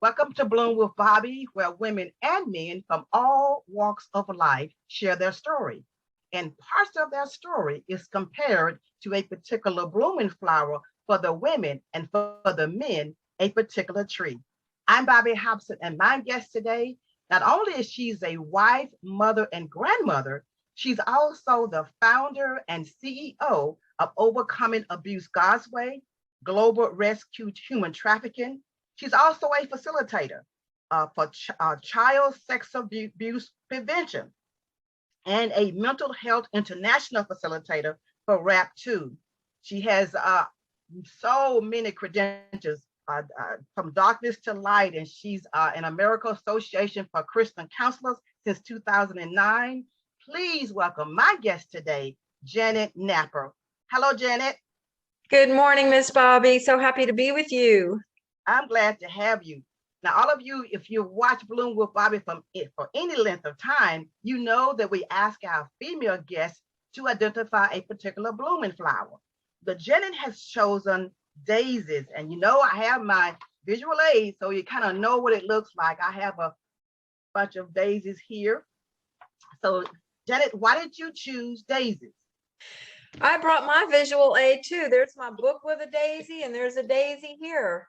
Welcome to Bloom with Bobby, where women and men from all walks of life share their story. And parts of their story is compared to a particular blooming flower for the women and for the men, a particular tree. I'm Bobby Hobson, and my guest today, not only is she a wife, mother, and grandmother, she's also the founder and CEO of Overcoming Abuse God's Way, Global Rescue Human Trafficking. She's also a facilitator for child sex abuse prevention and a mental health international facilitator for RAP 2. She has so many credentials from darkness to light, and she's an American Association for Christian Counselors since 2009. Please welcome my guest today, Janet Napper. Hello, Janet. Good morning, Miss Bobby. So happy to be with you. I'm glad to have you. Now, all of you, if you watch Bloom with Bobby for any length of time, you know that we ask our female guests to identify a particular blooming flower. But Janet has chosen daisies, and I have my visual aid, so you kind of know what it looks like. I have a bunch of daisies here. So, Janet, why did you choose daisies? I brought my visual aid too. There's my book with a daisy, and there's a daisy here.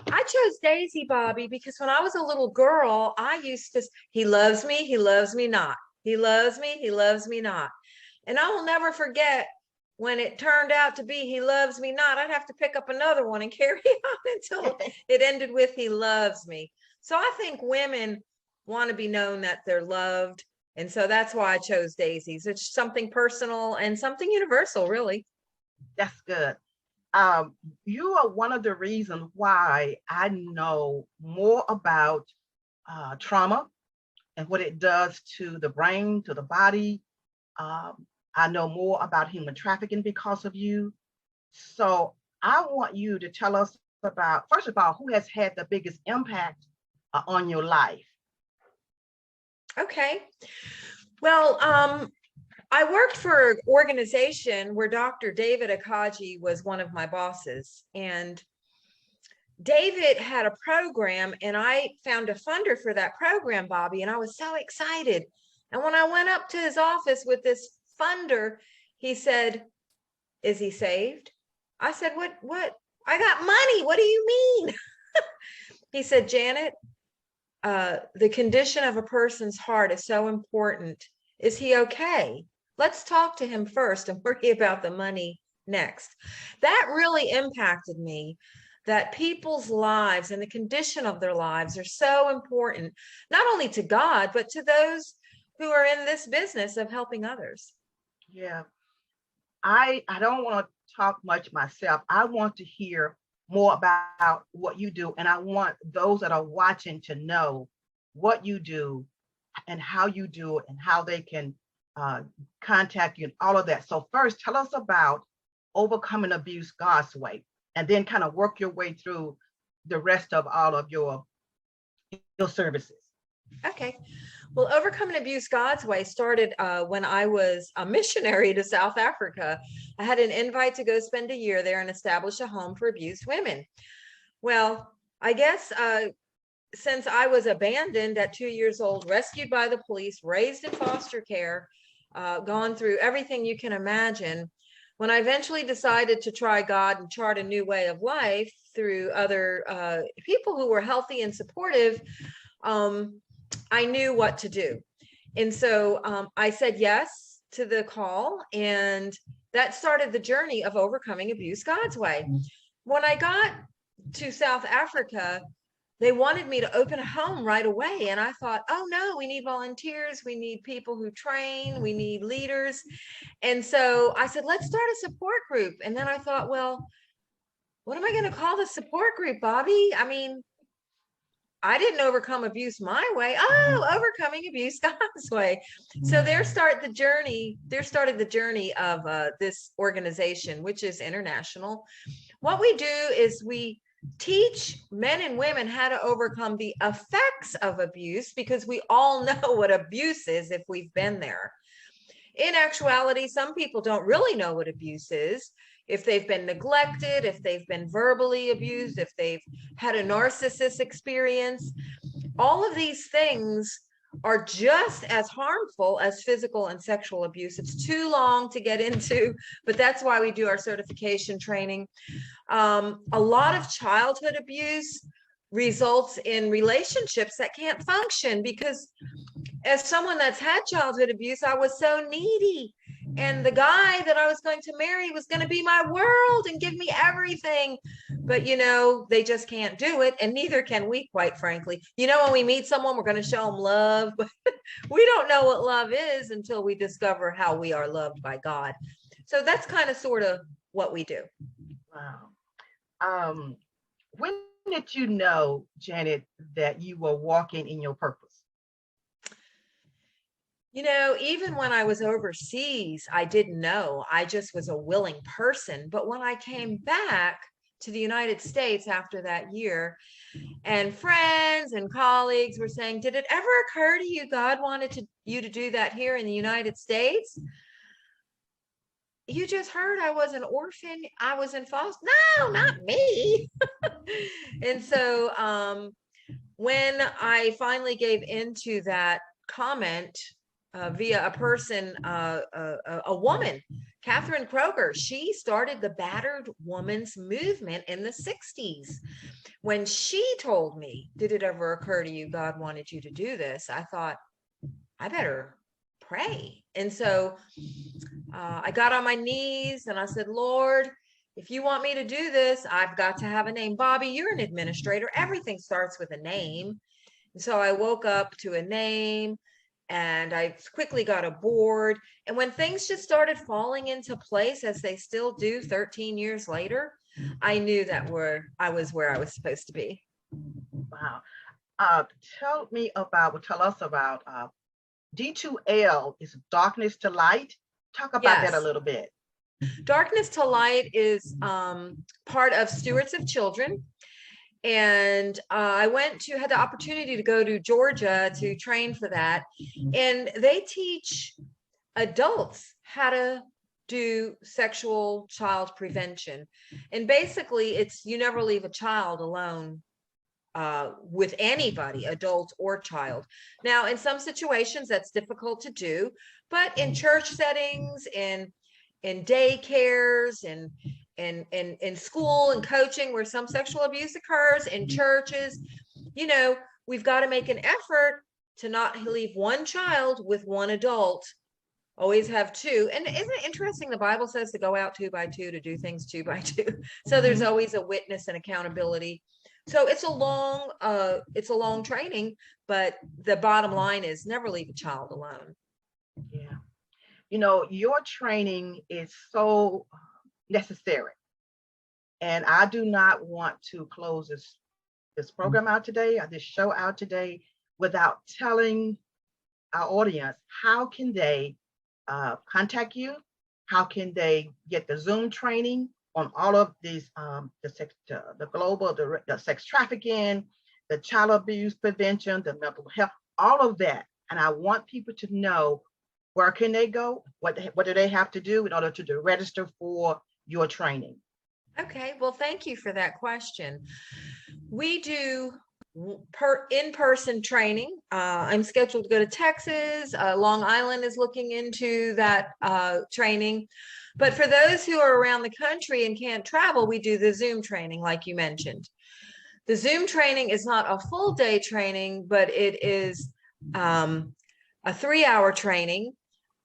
I chose Daisy, Bobby, because when I was a little girl, I used to, he loves me not. He loves me not. And I will never forget when it turned out to be he loves me not. I'd have to pick up another one and carry on until it ended with he loves me. So I think women want to be known that they're loved. And so that's why I chose daisies. It's something personal and something universal, really. That's good. You are one of the reasons why I know more about trauma and what it does to the brain, to the body. I know more about human trafficking because of you. So I want you to tell us about, first of all, who has had the biggest impact on your life? Okay. Well, I worked for an organization where Dr. David Akaji was one of my bosses, and David had a program, and I found a funder for that program, Bobby, and I was so excited. And when I went up to his office with this funder, he said, "Is he saved?" I said, What? I got money. What do you mean?" He said, "Janet, the condition of a person's heart is so important. Is he okay? Let's talk to him first and worry about the money next." That really impacted me, that people's lives and the condition of their lives are so important, not only to God, but to those who are in this business of helping others. Yeah, I don't want to talk much myself. I want to hear more about what you do, and I want those that are watching to know what you do and how you do it and how they can contact you and all of that. So first, tell us about Overcoming Abuse God's Way, and then kind of work your way through the rest of all of your services. Okay. Well, Overcoming Abuse God's Way started when I was a missionary to South Africa. I had an invite to go spend a year there and establish a home for abused women. Well, I guess since I was abandoned at 2 years old, rescued by the police, raised in foster care, gone through everything you can imagine, when I eventually decided to try God and chart a new way of life through other people who were healthy and supportive, I knew what to do. And so I said yes to the call, and that started the journey of Overcoming Abuse God's Way. When I got to South Africa, they wanted me to open a home right away. And I thought, oh no, we need volunteers. We need people who train. We need leaders. And so I said, let's start a support group. And then I thought, well, what am I going to call the support group, Bobby? I mean, I didn't overcome abuse my way. Oh, Overcoming Abuse God's Way. So there started the journey of this organization, which is international. What we do is we teach men and women how to overcome the effects of abuse, because we all know what abuse is if we've been there. In actuality, some people don't really know what abuse is. if they've been neglected, if they've been verbally abused, if they've had a narcissist experience. All of these things are just as harmful as physical and sexual abuse. It's too long to get into, but that's why we do our certification training. A lot of childhood abuse results in relationships that can't function, because as someone that's had childhood abuse, I was so needy. And the guy that I was going to marry was going to be my world and give me everything. But, you know, they just can't do it. And neither can we, quite frankly. You know, when we meet someone, we're going to show them love. But we don't know what love is until we discover how we are loved by God. So that's kind of sort of what we do. Wow. When did you know, Janet, that you were walking in your purpose? You know, even when I was overseas, I didn't know. I just was a willing person. But when I came back to the United States after that year, and friends and colleagues were saying, did it ever occur to you God wanted you to do that here in the United States? You just heard I was an orphan. I was in foster. No, not me. And so when I finally gave into that comment, via a person, a woman, Catherine Kroger, she started the battered woman's movement in the 60s. When she told me, did it ever occur to you God wanted you to do this? I thought, I better pray. And so I got on my knees and I said, Lord, if you want me to do this, I've got to have a name. Bobby, you're an administrator. Everything starts with a name. And so I woke up to a name. And I quickly got a board. And when things just started falling into place, as they still do 13 years later, I knew that I was where I was supposed to be. Wow. Tell us about D2L is darkness to light. Talk about that a little bit. Darkness to Light is part of Stewards of Children. And I had the opportunity to go to Georgia to train for that. And they teach adults how to do sexual child prevention. And basically, it's you never leave a child alone with anybody, adult or child. Now, in some situations, that's difficult to do. But in church settings, in daycares, in school and coaching where some sexual abuse occurs, in churches, you know, we've got to make an effort to not leave one child with one adult. Always have two. And isn't it interesting? The Bible says to go out 2 by 2, to do things 2 by 2. So there's always a witness and accountability. So it's a long training, but the bottom line is never leave a child alone. Yeah. You know, your training is so necessary. And I do not want to close this program out today, or this show out today, without telling our audience, how can they contact you? How can they get the Zoom training on all of these, the global, the sex trafficking, the child abuse prevention, the mental health, all of that. And I want people to know, where can they go? What do they have to do in order to register for your training? Okay, well, thank you for that question. We do in-person training. I'm scheduled to go to Texas. Long Island is looking into that training. But for those who are around the country and can't travel, we do the Zoom training, like you mentioned. The Zoom training is not a full day training, but it is a 3-hour training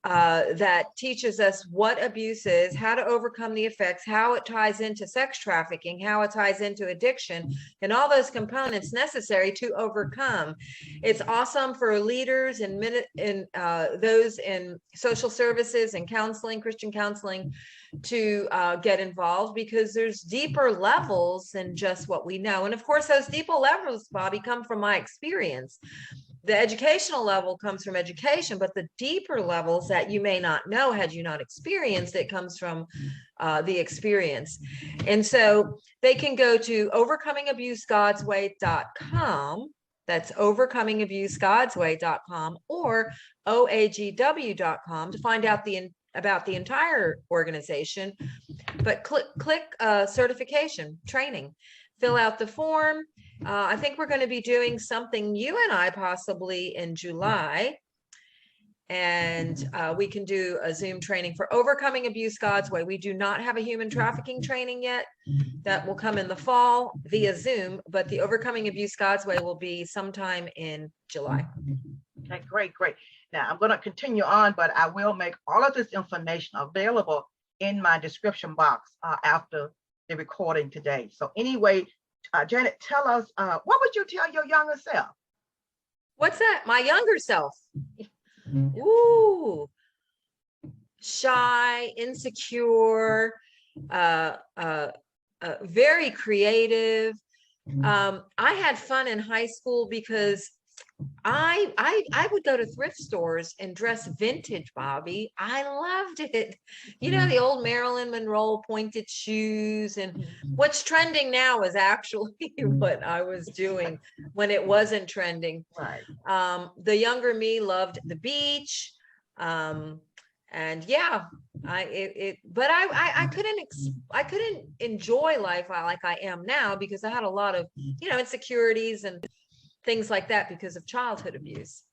that teaches us what abuse is, how to overcome the effects, how it ties into sex trafficking, how it ties into addiction, and all those components necessary to overcome. It's awesome for leaders and those in social services and counseling, Christian counseling, to get involved, because there's deeper levels than just what we know. And of course, those deeper levels, Bobby, come from my experience. The educational level comes from education, but the deeper levels that you may not know had you not experienced it comes from the experience. And so they can go to overcomingabusegodsway.com. That's overcomingabusegodsway.com or oagw.com to find out the about the entire organization, but click certification training, fill out the form. I think we're going to be doing something, you and I possibly in July, and we can do a Zoom training for Overcoming Abuse God's Way. We do not have a human trafficking training yet. That will come in the fall via Zoom, but the Overcoming Abuse God's Way will be sometime in July. Okay, great, great. Now I'm going to continue on, but I will make all of this information available in my description box after the recording today. So anyway, Janet, tell us, what would you tell your younger self? What's that? My younger self. Ooh, shy, insecure, very creative. I had fun in high school because I would go to thrift stores and dress vintage, Bobby. I loved it. You know, the old Marilyn Monroe pointed shoes, and what's trending now is actually what I was doing when it wasn't trending. Right. The younger me loved the beach. And yeah, but I couldn't enjoy life like I am now because I had a lot of, insecurities and things like that because of childhood abuse.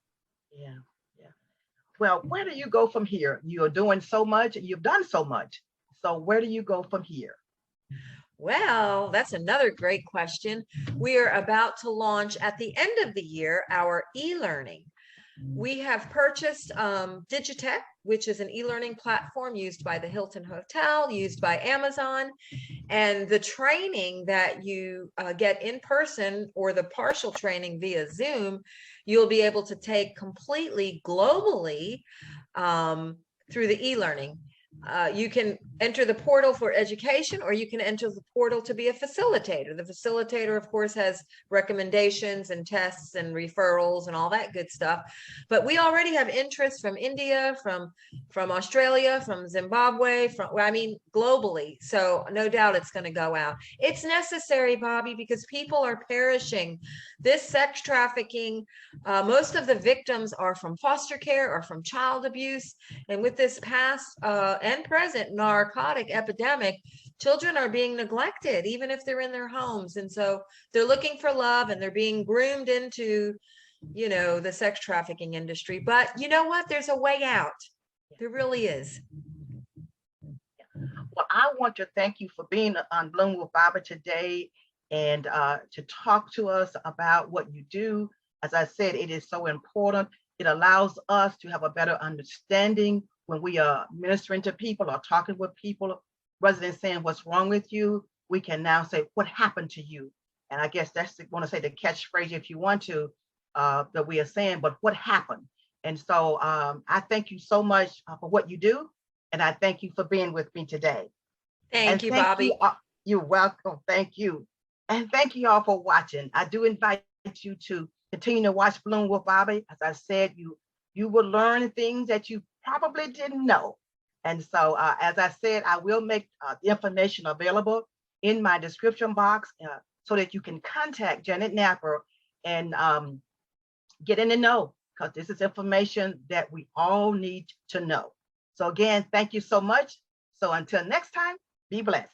Yeah, yeah. Well, where do you go from here? You're doing so much, you've done so much. So where do you go from here? Well, that's another great question. We are about to launch at the end of the year our e-learning. We have purchased Digitech, which is an e-learning platform used by the Hilton Hotel, used by Amazon. And the training that you get in person or the partial training via Zoom, you'll be able to take completely globally through the e-learning. You can enter the portal for education, or you can enter the portal to be a facilitator. The facilitator, of course, has recommendations and tests and referrals and all that good stuff. But we already have interest from India, from Australia, from Zimbabwe, globally. So no doubt it's going to go out. It's necessary, Bobby, because people are perishing. This sex trafficking, most of the victims are from foster care or from child abuse. And with this past and present narcotic epidemic, children are being neglected, even if they're in their homes. And so they're looking for love and they're being groomed into, the sex trafficking industry. But you know what? There's a way out. There really is. Well, I want to thank you for being on Bloom with Bobby today and to talk to us about what you do. As I said, it is so important. It allows us to have a better understanding when we are ministering to people or talking with people, rather than saying what's wrong with you, we can now say what happened to you. And I guess that's want to say the catchphrase if you want to, that we are saying, but what happened? And so I thank you so much for what you do. And I thank you for being with me today. Thank you, Bobby. You're welcome. Thank you. And thank you all for watching. I do invite you to continue to watch Bloom with Bobby. As I said, you will learn things that you probably didn't know. And so, as I said, I will make the information available in my description box so that you can contact Janet Napper and get in the know, because this is information that we all need to know. So again, thank you so much. So until next time, be blessed.